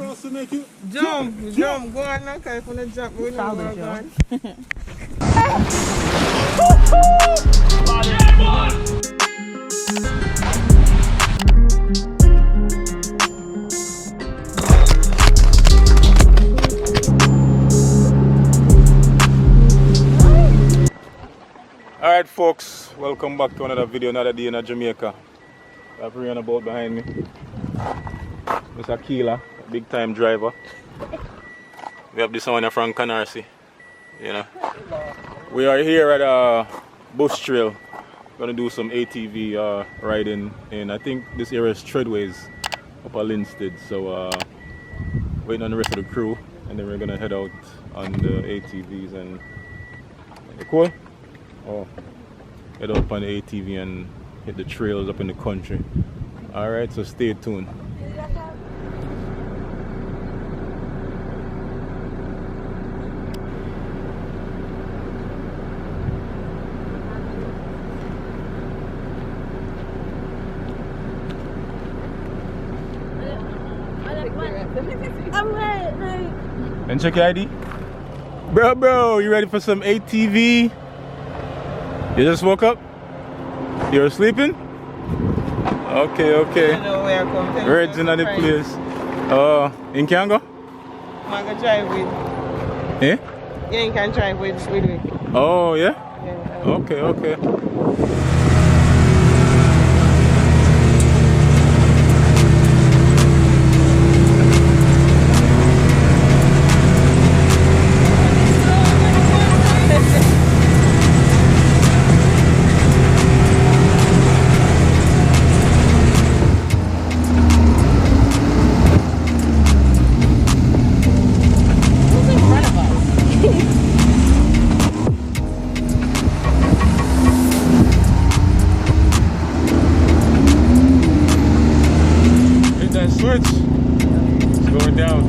cross to make you jump. Go on now, because if you don't jump, we know where we're going. Alright folks, welcome back to another video, another day in Jamaica. I have Rihanna boat behind me. Mr. Keela, big time driver. We have this one from Canarsie. You know. We are here at Bush Trail. Gonna do some ATV riding in, I think this area is Treadways up at Linstead. So waiting on the rest of the crew, and then we're gonna head out on the ATVs and cool. Oh, head up on the ATV and hit the trails up in the country. Alright, so stay tuned. I'm ready. And check your ID. Bro, you ready for some ATV? You just woke up? You're sleeping? Okay. Red's in the place. In Kango? I can drive with. Eh? Yeah, you can drive with me. Oh, yeah? Yeah. Okay. Switch. It's going down.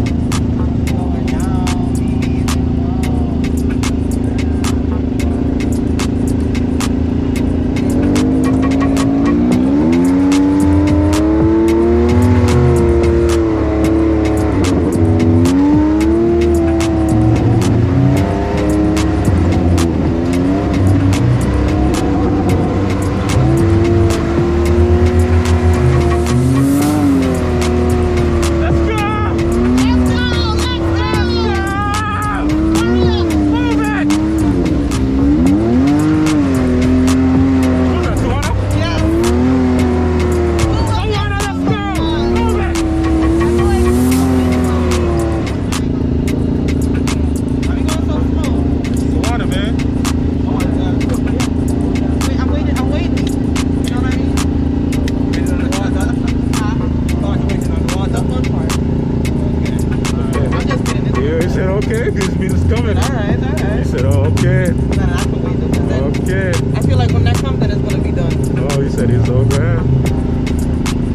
Okay, this means coming. Alright. He said, oh, okay. Nah, I can wait though. Okay. I feel like when that comes, then it's gonna be done. Oh, he said he's okay.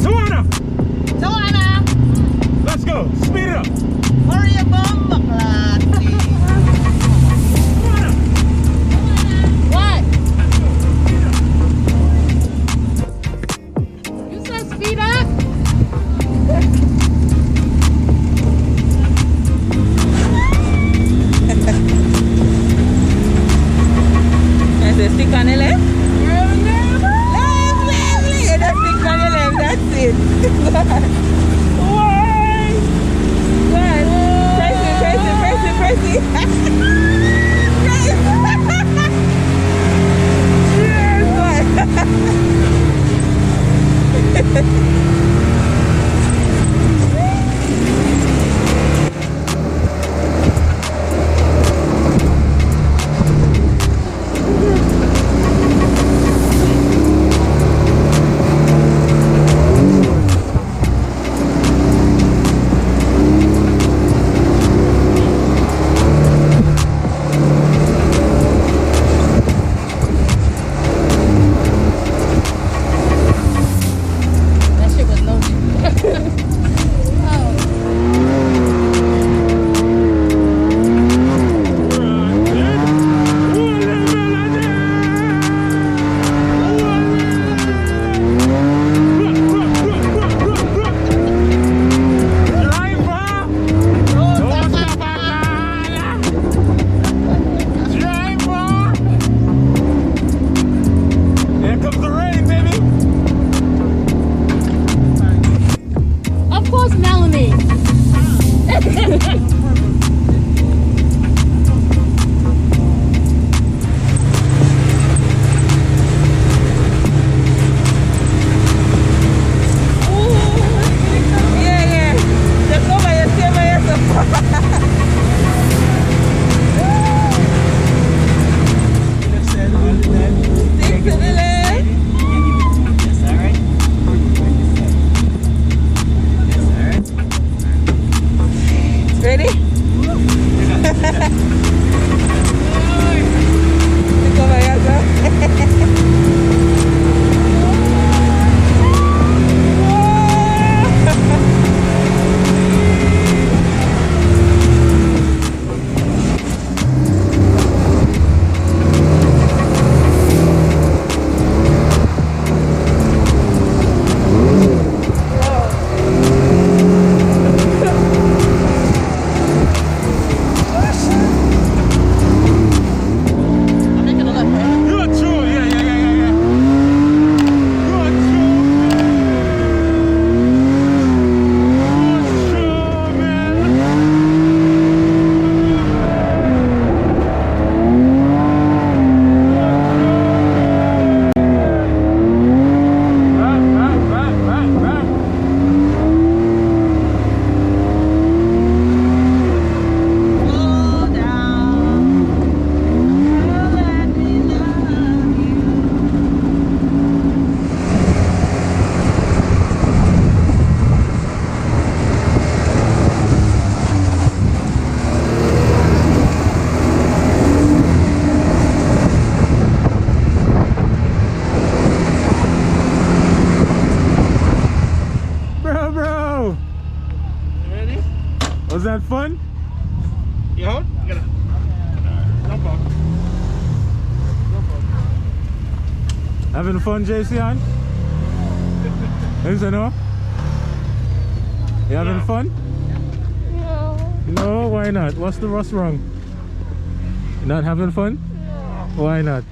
Tawana! Let's go. Speed it up. Hurry up, bum, classy. What? You said speed up? Stick on the left? Left. Just stick on the left, that's it. Why? Press it. Was that fun? Yeah, you gotta jump off. Having fun, JC? Is it no? You having fun? No. No, why not? What's wrong? Not having fun? No. Why not?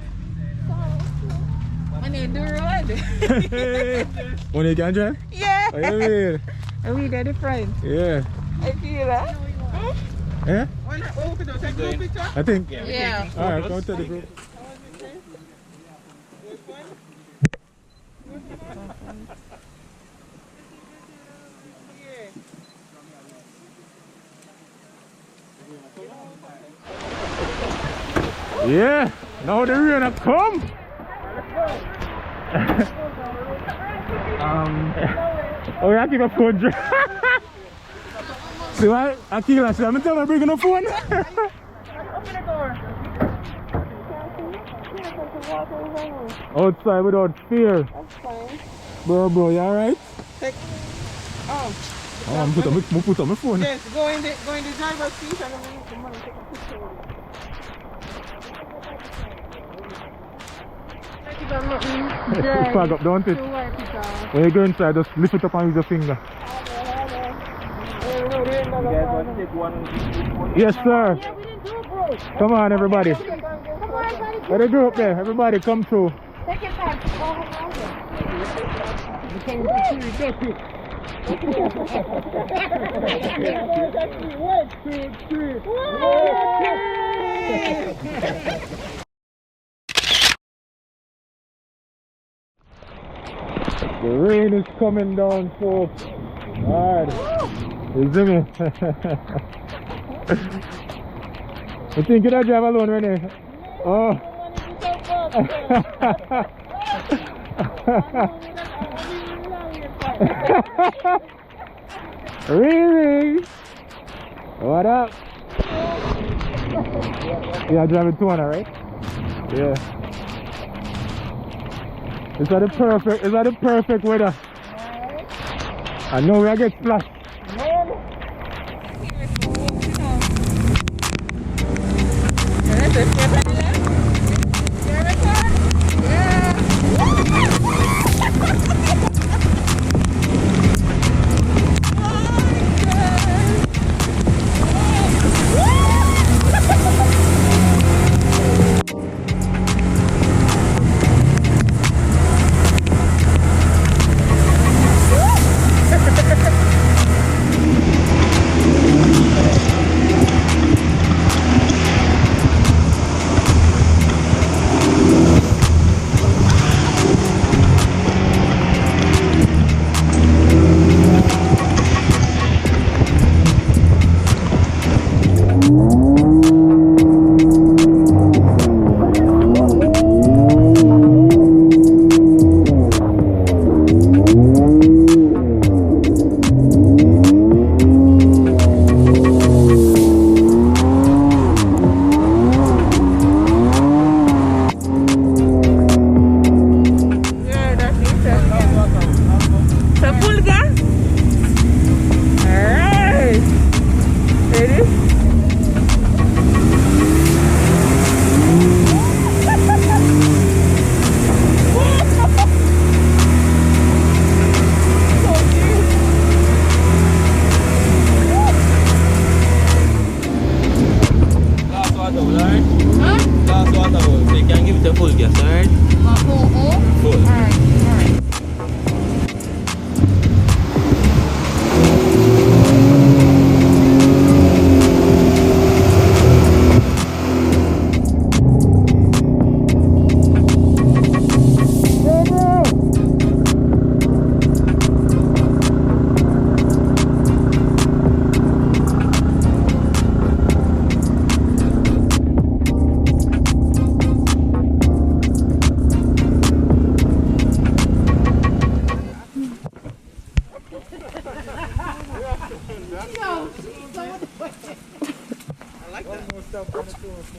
When you do road. When you can drive? Yeah. Oh, you mean? Are we the friend? Yeah. I feel that. Yeah? Why not? Oh, can I take a picture? I think. Yeah. Alright, come to the group. Yeah, now the rain have come. Oh, yeah, I keep a phone. See what? Akila, see, I'm telling her bringing a phone. Open the door. Outside without fear. That's fine. Bro, you alright? Oh, I'm put on my phone. yes, go in the driver's seat and then we need the money. Take a picture. Flag up, don't it? When you go inside, just lift it up and use your finger. Yes, sir. Yeah, we didn't do it, bro. Come on, everybody. Come on, buddy. Let the group there. Everybody come through. Take your time. The rain is coming down, folks. Alright. You see me? You think you don't drive alone, Renee? Oh. Really? What up? Yeah, driving 200, right? Yeah. Is that the perfect weather? I know we get splashed.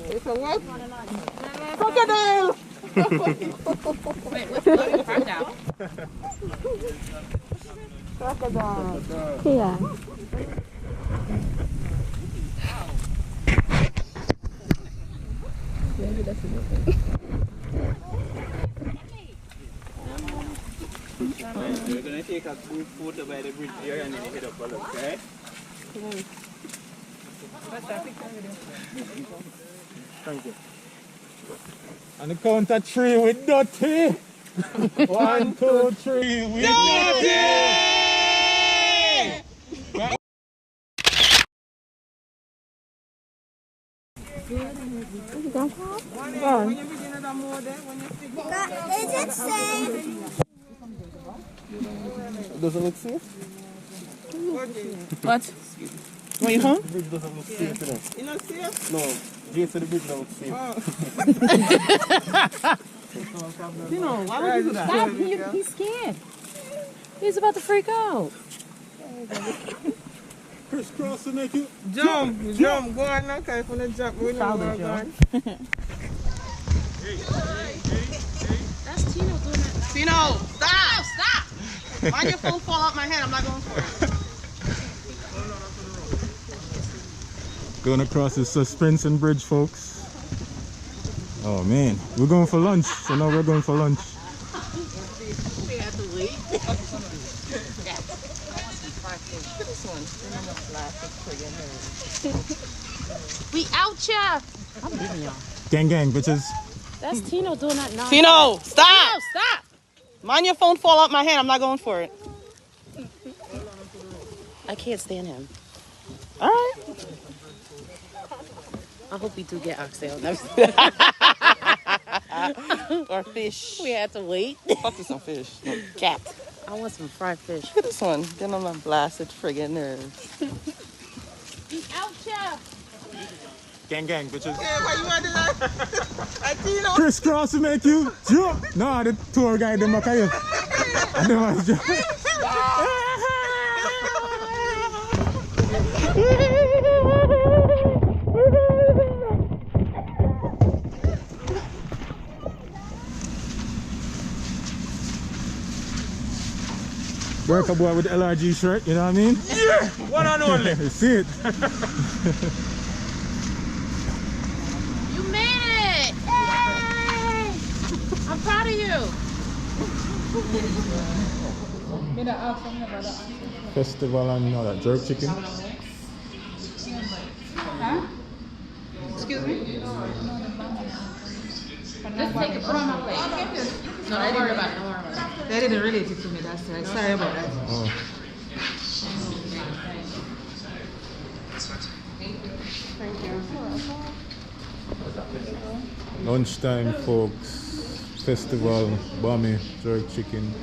It's a what? Crocodile! Wait, what's the crocodile? Crocodile. Yeah. We're going to take a group photo by the bridge here and then head up a look, okay? Thank you. On the count of 3 with dirty. 1, 2, 3 with dirty. Is it safe? Doesn't look safe? What? What you home? The bridge doesn't look safe, you know. You not safe? No, Jason, the bridge doesn't look safe. You know, why would you do that? Stop, he's scared. He's about to freak out. Crisscross to make you Jump, jump, go on now, because if you don't jump, we know where we're going. That's Tino doing it. Tino, stop! Stop! Mind your phone fall out my hand, I'm not going for it. going across the suspension bridge, folks. Oh man, we're going for lunch. So now we're going for lunch. We have to wait. We out here. I'm leaving y'all. Gang, gang, bitches. That's Tino doing that now. Tino, stop! Tino, stop! Mind your phone fall out my hand, I'm not going for it. I can't stand him. All right. I hope we do get oxtail. Or fish. We had to wait. Fuck you some fish. Cat. I want some fried fish. Look at this one. Getting on my blasted friggin' nerves. We out here. Gang, gang, bitches. Yeah, but you want to do that? Tino. Crisscross to make you jump. No, the tour guide, them okay. I don't want to jump. Work a boy with the LRG shirt, you know what I mean? Yeah! One and only! See it. You made it! Yay! I'm proud of you. Festival and all that jerk chicken. Excuse me? Just take it, put on my plate. No, don't worry about it, don't worry about it. They didn't relate it to me, that's right. Sorry about that. Oh. Thank you. Lunchtime, folks. Festival, bummy, jerk chicken.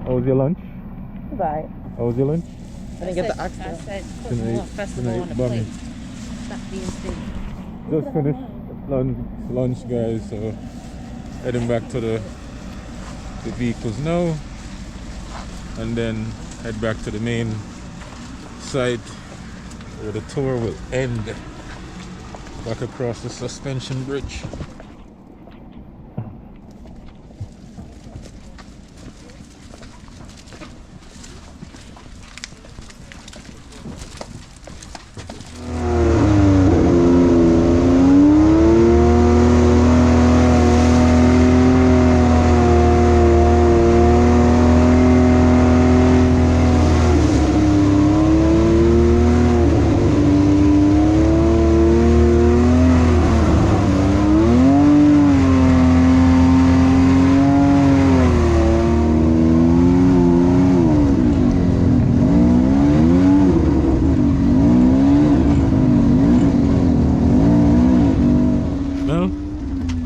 How was your lunch? Bye. How was your lunch? I didn't get the oxtail. I said, put Tonight- more festival tonight on the bummy. plate. Stop being stingy. Just finished lunch, guys. So heading back to the vehicles now, and then head back to the main site where the tour will end. Back across the suspension bridge.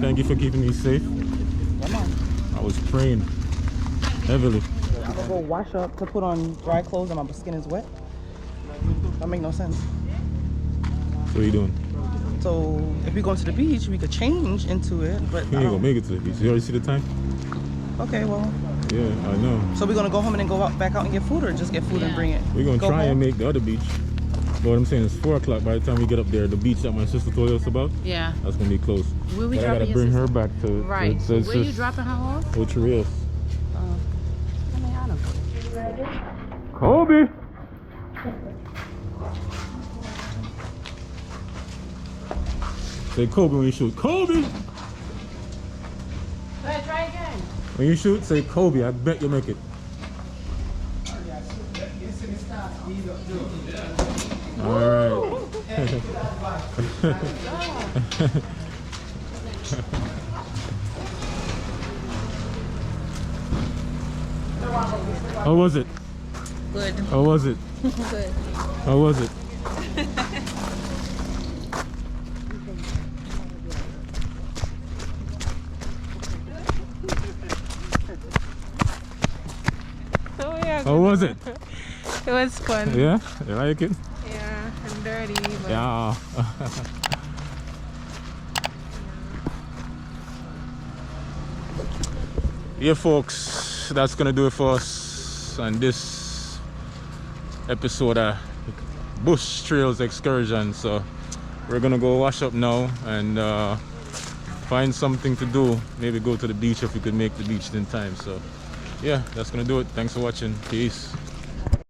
Thank you for keeping me safe. I was praying heavily. I'm gonna go wash up to put on dry clothes and my skin is wet. That make no sense. What are you doing? So if we go to the beach, we could change into it, but You ain't gonna make it to the beach. You already see the time? Okay, well. Yeah, I know. So we're gonna go home and then go out, back out and get food, or just get food and bring it? We're gonna Go try home? and make the other beach. But what I'm saying is 4 o'clock by the time we get up there. The beach that my sister told us about, Yeah. that's gonna be closed. Will we But I drop gotta your bring sister? her back to Right. So So it's where you just dropping her off? with Trails. I mean, I don't know. Kobe. Say Kobe when you shoot. Kobe. Go ahead, try again. When you shoot, say Kobe. I bet you make it. All right. How was it? Good. How was it? Good. How was it? Oh yeah. How was it? It was fun. Yeah? You like it? Yeah, and dirty. But Yeah. Yeah, folks, that's gonna do it for us on this episode of Bush Trails Excursion. So we're gonna go wash up now and find something to do. Maybe go to the beach if we could make the beach in time. So yeah, that's gonna do it. Thanks for watching. Peace.